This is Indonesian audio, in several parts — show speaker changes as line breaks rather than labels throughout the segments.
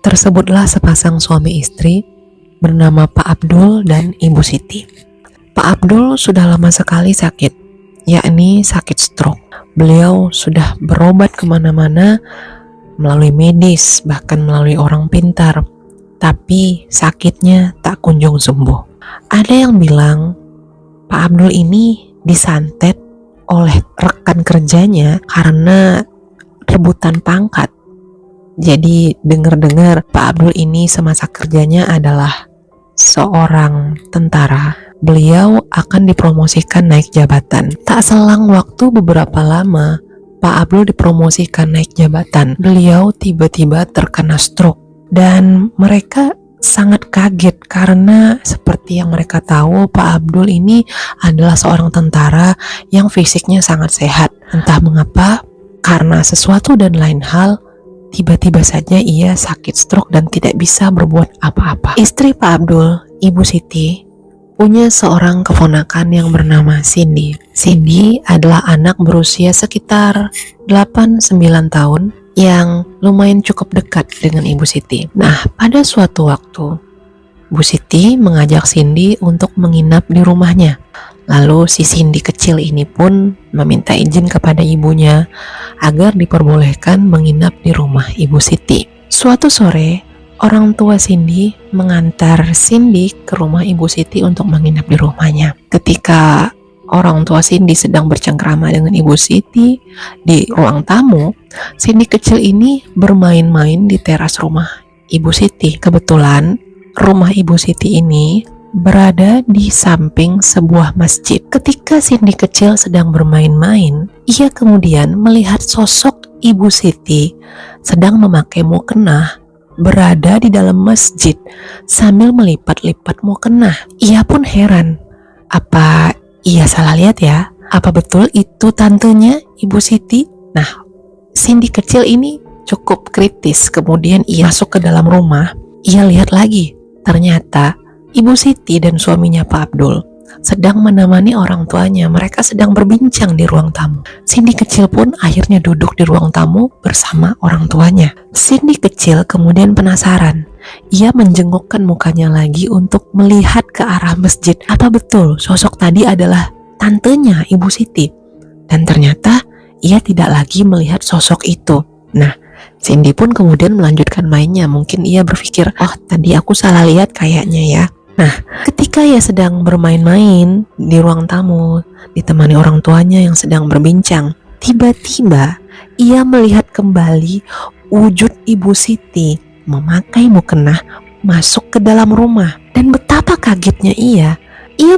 Tersebutlah sepasang suami istri bernama Pak Abdul dan Ibu Siti. Pak Abdul sudah lama sekali sakit, yakni sakit stroke. Beliau sudah berobat kemana-mana melalui medis, bahkan melalui orang pintar, tapi sakitnya tak kunjung sembuh. Ada yang bilang Pak Abdul ini disantet oleh rekan kerjanya karena rebutan pangkat. Jadi dengar-dengar Pak Abdul ini semasa kerjanya adalah seorang tentara. Beliau akan dipromosikan naik jabatan. Tak selang waktu beberapa lama, Pak Abdul dipromosikan naik jabatan. Beliau tiba-tiba terkena stroke. Dan mereka sangat kaget karena seperti yang mereka tahu, Pak Abdul ini adalah seorang tentara yang fisiknya sangat sehat. Entah mengapa, karena sesuatu dan lain hal, tiba-tiba saja ia sakit stroke dan tidak bisa berbuat apa-apa. Istri Pak Abdul, Ibu Siti, punya seorang keponakan yang bernama Cindy. Cindy adalah anak berusia sekitar 8-9 tahun yang lumayan cukup dekat dengan Ibu Siti. Nah, pada suatu waktu, Bu Siti mengajak Cindy untuk menginap di rumahnya. Lalu si Cindy kecil ini pun meminta izin kepada ibunya agar diperbolehkan menginap di rumah Ibu Siti. Suatu sore, orang tua Cindy mengantar Cindy ke rumah Ibu Siti untuk menginap di rumahnya. Ketika orang tua Cindy sedang bercengkrama dengan Ibu Siti di ruang tamu, Cindy kecil ini bermain-main di teras rumah Ibu Siti. Kebetulan rumah Ibu Siti ini berada di samping sebuah masjid. Ketika Cindy kecil sedang bermain-main, ia kemudian melihat sosok Ibu Siti sedang memakai mukena berada di dalam masjid sambil melipat-lipat mukena. Ia pun heran, apa ia salah lihat ya? Apa betul itu tantenya Ibu Siti? Nah, Cindy kecil ini cukup kritis. Kemudian ia masuk ke dalam rumah. Ia lihat lagi, ternyata Ibu Siti dan suaminya Pak Abdul sedang menemani orang tuanya. Mereka sedang berbincang di ruang tamu. Cindy kecil pun akhirnya duduk di ruang tamu bersama orang tuanya. Cindy kecil kemudian penasaran. Ia menjengukkan mukanya lagi untuk melihat ke arah masjid. Apa betul sosok tadi adalah tantenya Ibu Siti? Dan ternyata ia tidak lagi melihat sosok itu. Nah, Cindy pun kemudian melanjutkan mainnya. Mungkin ia berpikir, oh tadi aku salah lihat kayaknya ya. Nah, ketika ia sedang bermain-main di ruang tamu, ditemani orang tuanya yang sedang berbincang, tiba-tiba ia melihat kembali wujud Ibu Siti memakai mukena masuk ke dalam rumah. Dan betapa kagetnya ia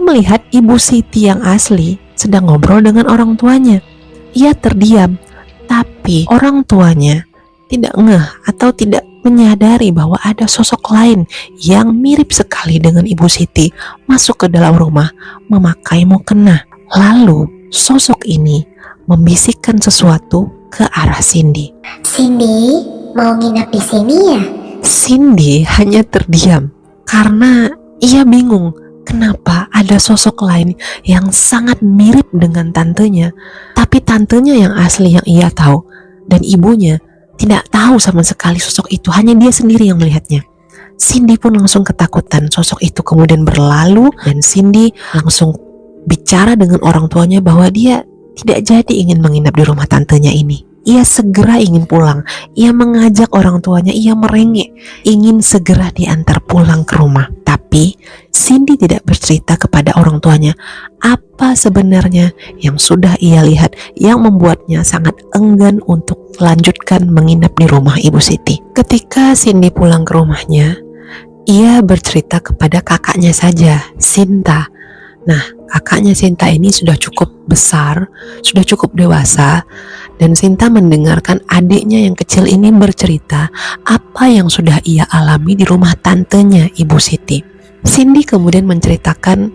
melihat Ibu Siti yang asli sedang ngobrol dengan orang tuanya. Ia terdiam, tapi orang tuanya tidak ngeh atau tidak menyadari bahwa ada sosok lain yang mirip sekali dengan Ibu Siti masuk ke dalam rumah memakai mukena. Lalu sosok ini membisikkan sesuatu ke arah Cindy.
Cindy, mau nginap di sini ya?
Cindy hanya terdiam karena ia bingung kenapa ada sosok lain yang sangat mirip dengan tantenya, tapi tantenya yang asli yang ia tahu dan ibunya tidak tahu sama sekali sosok itu, hanya dia sendiri yang melihatnya. Cindy pun langsung ketakutan. Sosok itu kemudian berlalu dan Cindy langsung bicara dengan orang tuanya bahwa dia tidak jadi ingin menginap di rumah tantenya ini. Ia segera ingin pulang. Ia mengajak orang tuanya, ia merengek ingin segera diantar pulang ke rumah. Tapi Cindy tidak bercerita kepada orang tuanya apa sebenarnya yang sudah ia lihat yang membuatnya sangat enggan untuk melanjutkan menginap di rumah Ibu Siti. Ketika Cindy pulang ke rumahnya, ia bercerita kepada kakaknya saja, Sinta. Nah, kakaknya Sinta ini sudah cukup besar, sudah cukup dewasa, dan Sinta mendengarkan adiknya yang kecil ini bercerita apa yang sudah ia alami di rumah tantenya Ibu Siti. Cindy kemudian menceritakan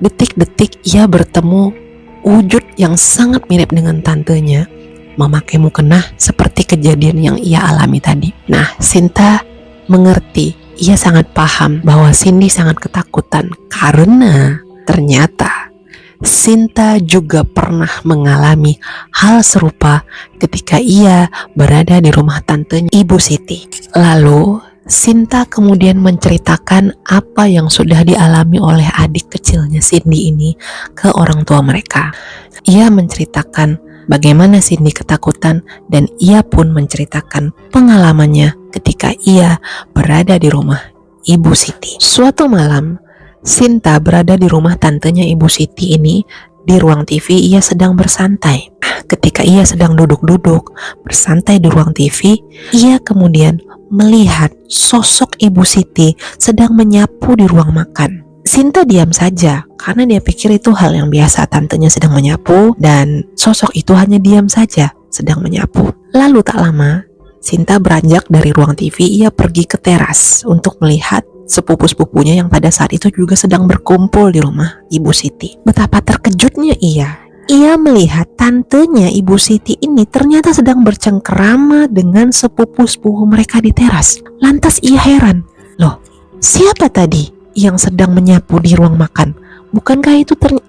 detik-detik ia bertemu wujud yang sangat mirip dengan tantenya memakai mukena seperti kejadian yang ia alami tadi. Nah, Sinta mengerti, ia sangat paham bahwa Cindy sangat ketakutan karena ternyata Sinta juga pernah mengalami hal serupa ketika ia berada di rumah tantenya Ibu Siti. Lalu Sinta kemudian menceritakan apa yang sudah dialami oleh adik kecilnya Cindy ini ke orang tua mereka. Ia menceritakan bagaimana Cindy ketakutan dan ia pun menceritakan pengalamannya ketika ia berada di rumah Ibu Siti. Suatu malam, Sinta berada di rumah tantenya Ibu Siti ini. Di ruang TV ia sedang bersantai. Ketika ia sedang duduk-duduk bersantai di ruang TV, ia kemudian melihat sosok Ibu Siti sedang menyapu di ruang makan. Sinta diam saja karena dia pikir itu hal yang biasa, tantenya sedang menyapu dan sosok itu hanya diam saja sedang menyapu. Lalu tak lama, Sinta beranjak dari ruang TV, ia pergi ke teras untuk melihat sepupu-sepupunya yang pada saat itu juga sedang berkumpul di rumah Ibu Siti. Betapa terkejutnya ia melihat tantenya Ibu Siti ini ternyata sedang bercengkerama dengan sepupu-sepupu mereka di teras. Lantas ia heran, loh, siapa tadi yang sedang menyapu di ruang makan? Bukankah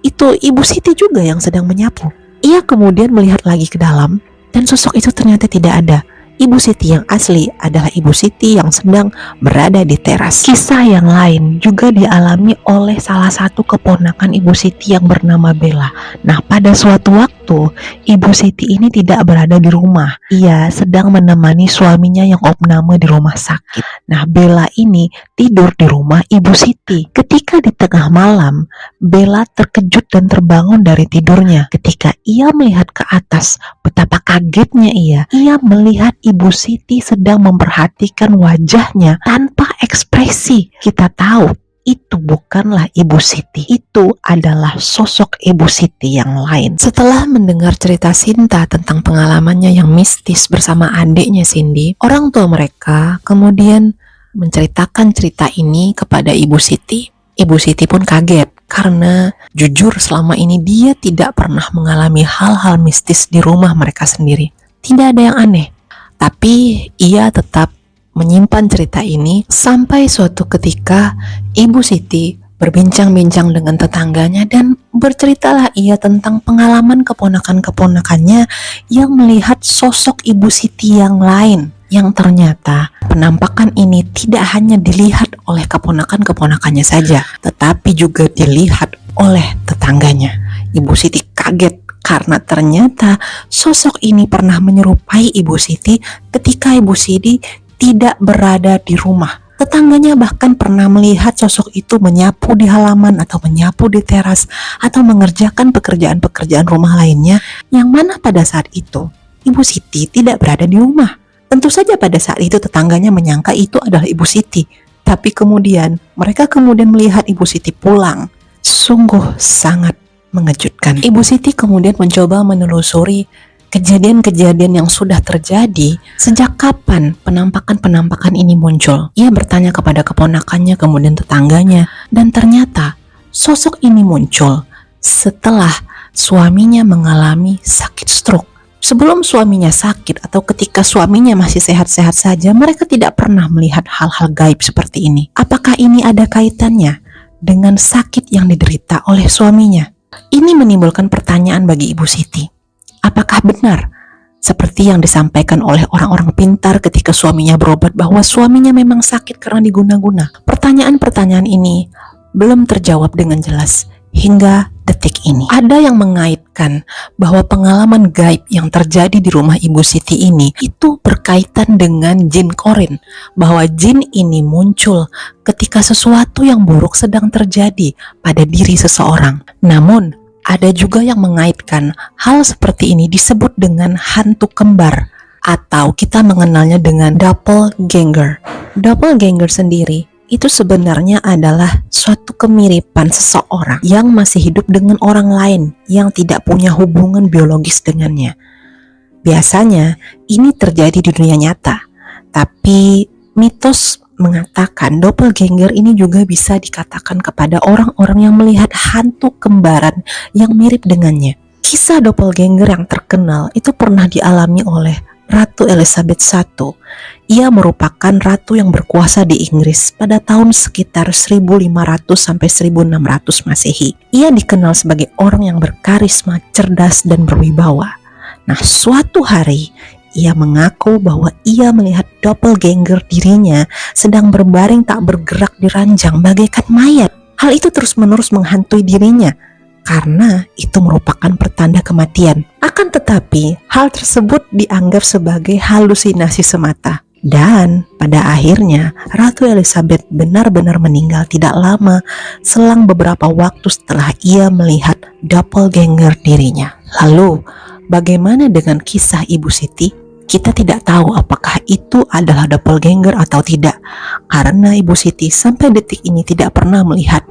itu Ibu Siti juga yang sedang menyapu? Ia kemudian melihat lagi ke dalam dan sosok itu ternyata tidak ada. Ibu Siti yang asli adalah Ibu Siti yang sedang berada di teras. Kisah yang lain juga dialami oleh salah satu keponakan Ibu Siti yang bernama Bella. Nah, pada suatu waktu Ibu Siti ini tidak berada di rumah. Ia sedang menemani suaminya yang opname di rumah sakit. Nah, Bella ini tidur di rumah Ibu Siti. Ketika di tengah malam, Bella terkejut dan terbangun dari tidurnya. Ketika ia melihat ke atas, betapa kagetnya ia melihat Ibu Siti sedang memperhatikan wajahnya tanpa ekspresi. Kita tahu itu bukanlah Ibu Siti, itu adalah sosok Ibu Siti yang lain. Setelah mendengar cerita Sinta tentang pengalamannya yang mistis bersama adiknya Cindy, orang tua mereka kemudian menceritakan cerita ini kepada Ibu Siti. Ibu Siti pun kaget karena jujur selama ini dia tidak pernah mengalami hal-hal mistis di rumah mereka sendiri. Tidak ada yang aneh. Tapi ia tetap menyimpan cerita ini sampai suatu ketika Ibu Siti berbincang-bincang dengan tetangganya dan berceritalah ia tentang pengalaman keponakan-keponakannya yang melihat sosok Ibu Siti yang lain, yang ternyata penampakan ini tidak hanya dilihat oleh keponakan-keponakannya saja, tetapi juga dilihat oleh tetangganya. Ibu Siti kaget karena ternyata sosok ini pernah menyerupai Ibu Siti ketika Ibu Siti tidak berada di rumah. Tetangganya bahkan pernah melihat sosok itu menyapu di halaman atau menyapu di teras atau mengerjakan pekerjaan-pekerjaan rumah lainnya, yang mana pada saat itu Ibu Siti tidak berada di rumah. Tentu saja pada saat itu tetangganya menyangka itu adalah Ibu Siti, tapi kemudian mereka melihat Ibu Siti pulang. Sungguh sangat mengejutkan. Ibu Siti kemudian mencoba menelusuri kejadian-kejadian yang sudah terjadi. Sejak kapan penampakan-penampakan ini muncul? Ia bertanya kepada keponakannya, kemudian tetangganya, dan ternyata sosok ini muncul setelah suaminya mengalami sakit stroke. Sebelum suaminya sakit atau ketika suaminya masih sehat-sehat saja, mereka tidak pernah melihat hal-hal gaib seperti ini. Apakah ini ada kaitannya dengan sakit yang diderita oleh suaminya? Ini menimbulkan pertanyaan bagi Ibu Siti. Apakah benar seperti yang disampaikan oleh orang-orang pintar ketika suaminya berobat bahwa suaminya memang sakit karena diguna-guna? Pertanyaan-pertanyaan ini belum terjawab dengan jelas hingga detik ini. Ada yang mengaitkan bahwa pengalaman gaib yang terjadi di rumah Ibu Siti ini itu berkaitan dengan jin korin, bahwa jin ini muncul ketika sesuatu yang buruk sedang terjadi pada diri seseorang. Namun ada juga yang mengaitkan hal seperti ini disebut dengan hantu kembar, atau kita mengenalnya dengan doppelganger. Doppelganger sendiri itu sebenarnya adalah suatu kemiripan seseorang yang masih hidup dengan orang lain yang tidak punya hubungan biologis dengannya. Biasanya ini terjadi di dunia nyata, tapi mitos mengatakan doppelganger ini juga bisa dikatakan kepada orang-orang yang melihat hantu kembaran yang mirip dengannya. Kisah doppelganger yang terkenal itu pernah dialami oleh Ratu Elizabeth I. Ia merupakan ratu yang berkuasa di Inggris pada tahun sekitar 1500 sampai 1600 Masehi. Ia dikenal sebagai orang yang berkarisma, cerdas dan berwibawa. Nah, suatu hari ia mengaku bahwa ia melihat doppelganger dirinya sedang berbaring tak bergerak di ranjang bagaikan mayat. Hal itu terus-menerus menghantui dirinya karena itu merupakan pertanda kematian. Akan tetapi, hal tersebut dianggap sebagai halusinasi semata. Dan pada akhirnya, Ratu Elizabeth benar-benar meninggal tidak lama selang beberapa waktu setelah ia melihat doppelganger dirinya. Lalu, bagaimana dengan kisah Ibu Siti? Kita tidak tahu apakah itu adalah doppelganger atau tidak, karena Ibu Siti sampai detik ini tidak pernah melihat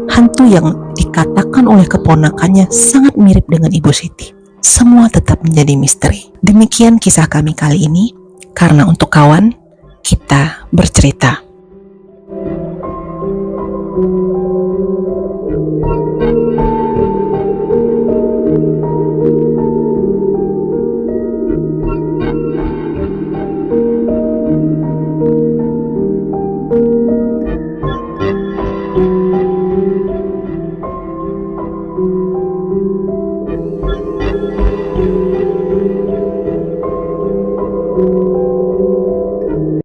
hantu yang dikatakan oleh keponakannya sangat mirip dengan Ibu Siti. Semua tetap menjadi misteri. Demikian kisah kami kali ini, karena untuk kawan, kita bercerita.